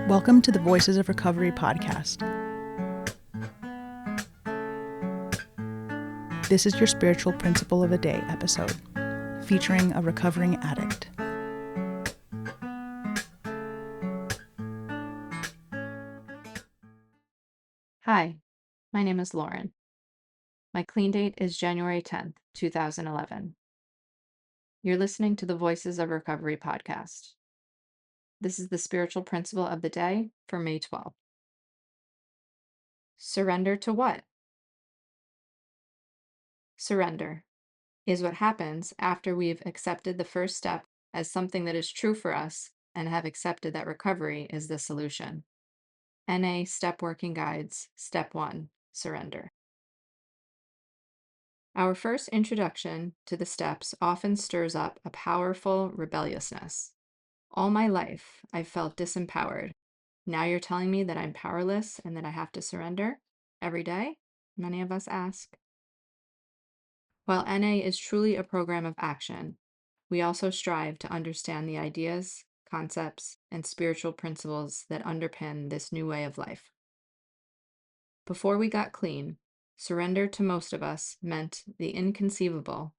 Welcome to the Voices of Recovery podcast. This is your spiritual principle of a day episode, featuring a recovering addict. Hi, my name is Lauren. My clean date is January 10th, 2011. You're listening to the Voices of Recovery podcast. This is the spiritual principle of the day for May 12th. Surrender to what? Surrender is what happens after we've accepted the first step as something that is true for us and have accepted that recovery is the solution. NA Step Working Guides, Step 1, Surrender. Our first introduction to the steps often stirs up a powerful rebelliousness. All my life, I've felt disempowered. Now you're telling me that I'm powerless and that I have to surrender every day? Many of us ask. While NA is truly a program of action, we also strive to understand the ideas, concepts, and spiritual principles that underpin this new way of life. Before we got clean, surrender to most of us meant the inconceivable,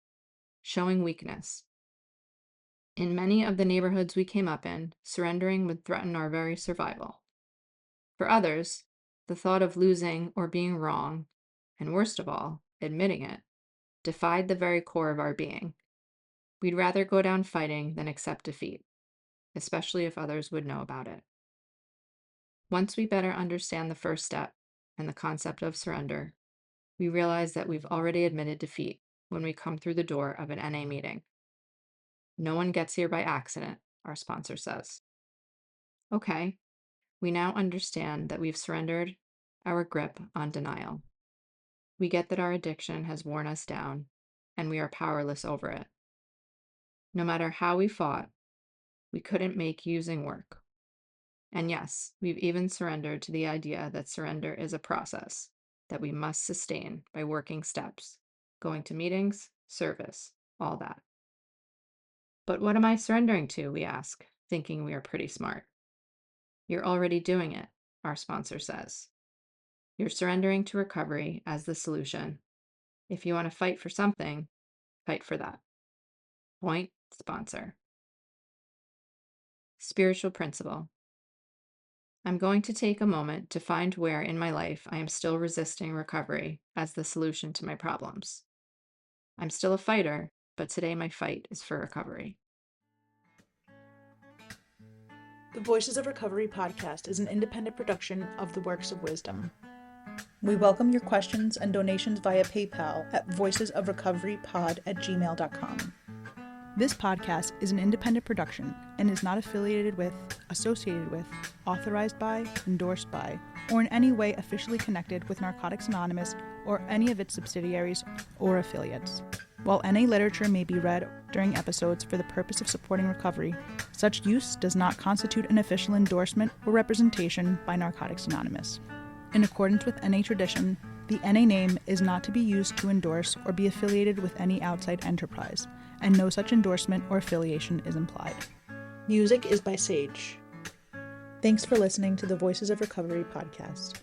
showing weakness. In many of the neighborhoods we came up in, surrendering would threaten our very survival. For others, the thought of losing or being wrong, and worst of all, admitting it, defied the very core of our being. We'd rather go down fighting than accept defeat, especially if others would know about it. Once we better understand the first step and the concept of surrender, we realize that we've already admitted defeat when we come through the door of an NA meeting. No one gets here by accident, our sponsor says. Okay, we now understand that we've surrendered our grip on denial. We get that our addiction has worn us down, and we are powerless over it. No matter how we fought, we couldn't make using work. And yes, we've even surrendered to the idea that surrender is a process that we must sustain by working steps, going to meetings, service, all that. But what am I surrendering to, we ask, thinking we are pretty smart. You're already doing it, our sponsor says. You're surrendering to recovery as the solution. If you want to fight for something, fight for that. Point, sponsor. Spiritual principle. I'm going to take a moment to find where in my life I am still resisting recovery as the solution to my problems. I'm still a fighter, but today my fight is for recovery. The Voices of Recovery podcast is an independent production of the Works of Wisdom. We welcome your questions and donations via PayPal at voicesofrecoverypod@gmail.com. This podcast is an independent production and is not affiliated with, associated with, authorized by, endorsed by, or in any way officially connected with Narcotics Anonymous or any of its subsidiaries or affiliates. While NA literature may be read during episodes for the purpose of supporting recovery, such use does not constitute an official endorsement or representation by Narcotics Anonymous. In accordance with NA tradition, the NA name is not to be used to endorse or be affiliated with any outside enterprise, and no such endorsement or affiliation is implied. Music is by Sage. Thanks for listening to the Voices of Recovery podcast.